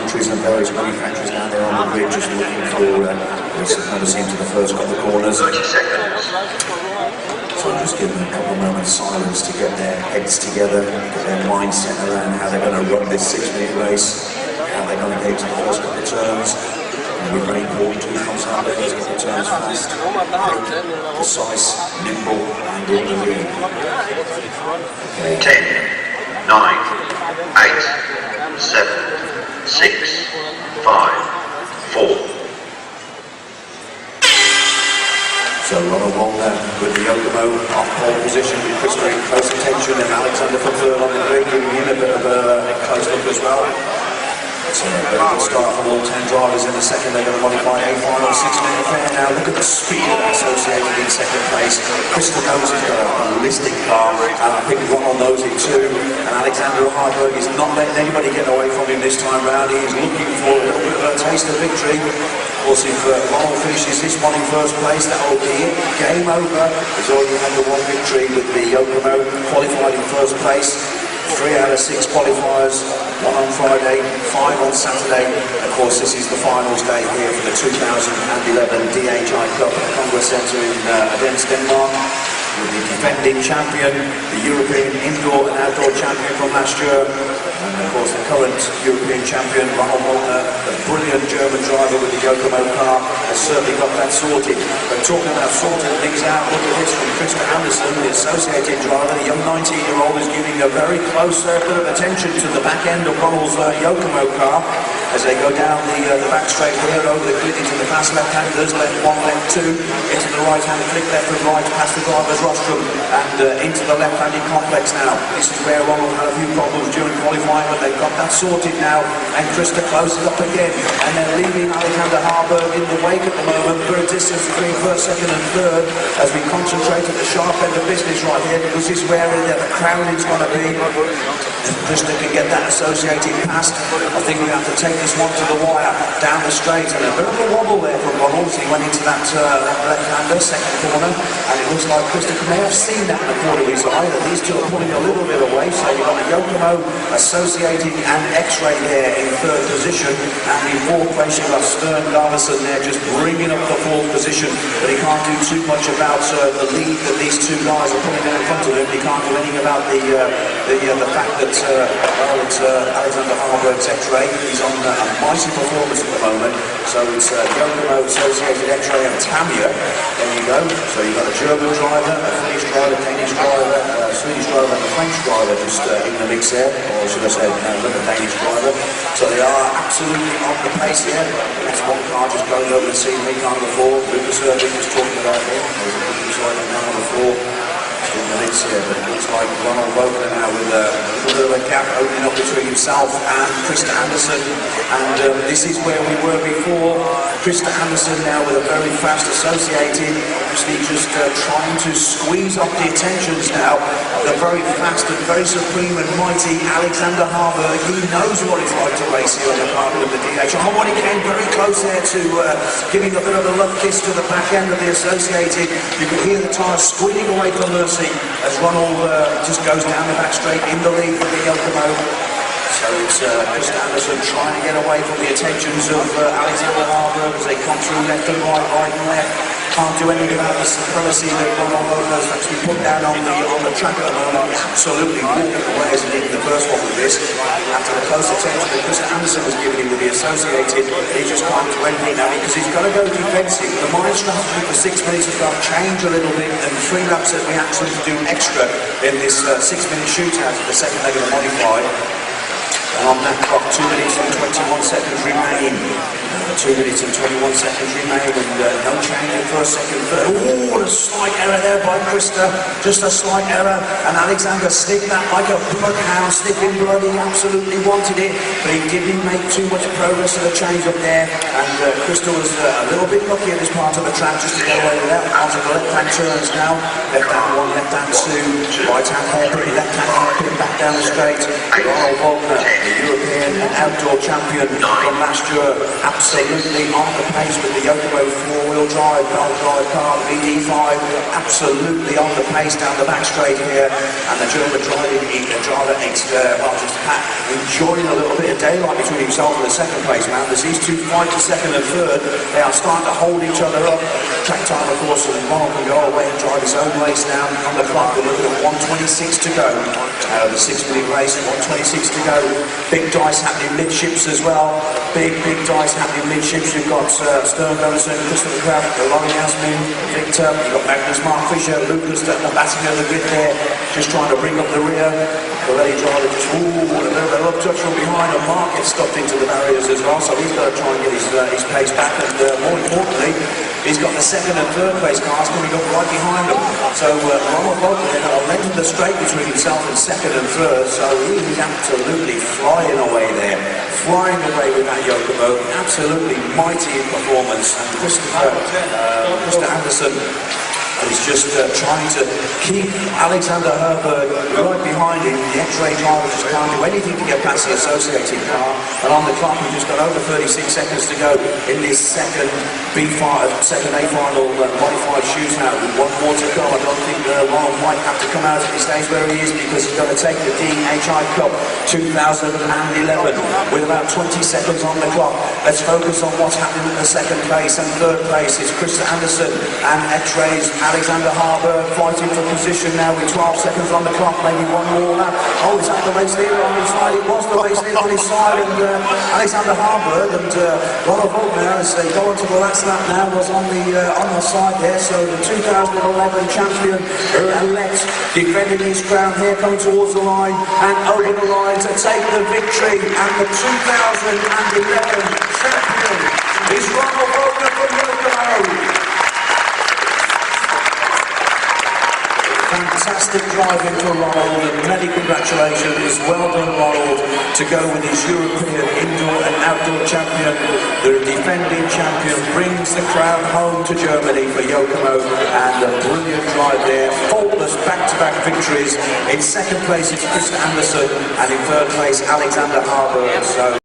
factories and various manufacturers down there on the grid just looking for this never seemed to the first couple of corners. 30 seconds. So I'm just giving them a couple of moments silence to get their heads together, get their mindset around how they're going to run this 6-minute race, how they're going to get to the first couple of turns. It'll be very important who comes out of those couple of turns fast, quick, precise, nimble, and in the lead. Okay. 10, 9, 8, 7, 6, 5, 4. So Ronald Walner with the Yokomo off pole position with Krista in close attention and Alexander from third on the grid, giving him a bit of a close look as well. It's a very good start from all 10 drivers in the second. They're going to modify a final 6-minute affair now. Look at the speed of that associated in second place. Krista knows he's got a ballistic car, and I think Ronald knows it too. And Alexander Harburg is not letting anybody get away from him this time round. He is looking for a little bit of a taste of victory. Of course, if Ronald finishes this one in first place, that will be it. Game over. He's already had the one victory with the Yokomo, qualified in first place. 3 out of 6 qualifiers, 1 on Friday, 5 on Saturday. Of course, this is the finals day here for the 2011 DHI Cup at the Congress Centre in Odense, Denmark. With the defending champion, the European indoor and outdoor champion from last year, and of course the current European champion, Ronald Walner, the brilliant German driver with the Yokomo car, has certainly got that sorted. But talking about sorting things out, look at this from Krista Anderson, the associated driver, the young 19-year-old is giving a very close circle of attention to the back end of Ronald's Yokomo car as they go down the back straight here over the grid into the fast left-handers, left 1, left 2, into the right-hand flick, left and right, past the driver's rostrum, and into the left-handed complex now. This is where Ronald had a few problems during qualifying, but they've got that sorted now, and Krista closes up again, and they're leaving Alexander Harburg in the wake at the moment. Good distance between first, second and third as we concentrate at the sharp end of business right here, because this is where the crowd is going to be. If Krista can get that associated past, I think we have to take this one to the wire, down the straight, and a bit of a wobble there from Ronald as he went into that left-hander, second corner, and it looks like Krista may have seen that in the corner of his eye, that these two are pulling a little bit away, so you've got the Yokomo associated and X-Ray there in third position, and in fourth place you've got Stern Garvison there just bringing up the fourth position, but he can't do too much about the lead that these two guys are putting in front of him. He can't do anything about the fact that it's Alexander Harburg's X-Ray. He's on a mighty performance at the moment, so it's Yokomo associated X-Ray and Tamiya. There you go. So you've got a German driver, a Finnish driver, Danish driver, a Swedish driver and a French driver just in the mix there, or should I say another Danish driver. So they are absolutely on the pace here. That's one car just going over the scenery, car number 4. Lucas Irving was talking about here. There's a Lucas Irving, car number 4. In the mix here, but it looks like Ronald Walner now with a little bit of a gap opening up between himself and Krista Anderson, and this is where we were before. Krista Anderson now with a very fast associated, obviously just trying to squeeze off the attentions now of the very fast and very supreme and mighty Alexander Harburg. He knows what it's like to race here on the carpet of the DHI. When he came very close there to giving a bit of a love kiss to the back end of the associated, you could hear the tyres squealing away from Mercy as Ronald just goes down the back straight in the lead for the Yokomo. So it's Krista Anderson trying to get away from the attentions of Alexander Harburg as they come through left and right, right and left. Can't do anything about the supremacy that Ronald Walner has actually put down on the track at the moment. Absolutely walking away as he did in the first one with this. After the close attention that Krista Anderson was giving him with the associated, he just can't do anything now because he's got to go defensive. The mine strategy for 6 minutes has got to change a little bit, and 3 laps that we actually do extra in this 6-minute shootout for the second leg of the modified. And on that clock, 2 minutes and 21 seconds remain. 2 minutes and 21 seconds remain, and no change in first, second, third. Oh, what a slight error there by Krista. Just a slight error, and Alexander sniffed that like a bloodhound sniffing blood. He absolutely wanted it, but he didn't make too much progress to the change up there. And Krista was a little bit lucky at this part of the track just to get away with that. Onto the left-hand turns now. Left-hand 1, left-hand 2, right-hand hairpin, left-hand hairpin, back down the straight. Ronald Walner, the European and outdoor champion from last year, absolutely on the pace with the Yokomo four-wheel drive, drive car, VD5, absolutely on the pace down the back straight here, and the German driver, Pat, enjoying a little bit of daylight between himself and the second place man. As these two fight for second and third, they are starting to hold each other up. Track time, of course, and Ronald can go away and drive his own race now on the clock. We're looking at 1:26 to go. The 6-minute race, 1:26 to go. Big dice happening midships as well. Big dice happening midships. You've got Stern Donaldson, Christopher Kraft, Laurie Yasmin, Victor. You've got Magnus Mark Fisher, Lucas at the batting of the grid there, just trying to bring up the rear. The ready driver just, a little bit of touch from behind, and Mark gets stopped into the barriers as well, so he's got to try and get his pace back, and more importantly, he's got the second and third place cars coming up right behind him. So Ronald Bolton, they've got a length of the straight between himself and second and third, so he's absolutely flying away there. Flying away with that Yokomo, absolutely mighty in performance. And Mr. Anderson is just trying to keep Alexander Herberg right behind him. The X-ray driver just can't do anything to get past the associated car. And on the clock, we've just got over 36 seconds to go in this second A-Final modified shootout. With one more to go. I don't think Ronald might have to come out at this stage where he is, because he's going to take the DHI+Cup+2011 with about 20 seconds on the clock. Let's focus on what's happening in the second place and third place. It's Chris Anderson and X-Ray's Alexander Harbour fighting for position now with 12 seconds on the clock, maybe one more lap. Oh, is that the race leader on his side? It was the race leader on his side, and Alexander Harbour and Ronald Bolton, as they go on to the last lap now, was on the side there. So the 2011 champion elect defending his crown here, coming towards the line and over the line to take the victory, and the 2011 champion is Ronald Bolton from Yokomo. Fantastic driving for Ronald, and many congratulations. Well done, Ronald, to go with his European indoor and outdoor champion. The defending champion brings the crown home to Germany for Yokomo, and a brilliant drive there. Faultless back-to-back victories. In second place it's Chris Anderson, and in third place Alexander Harbour. So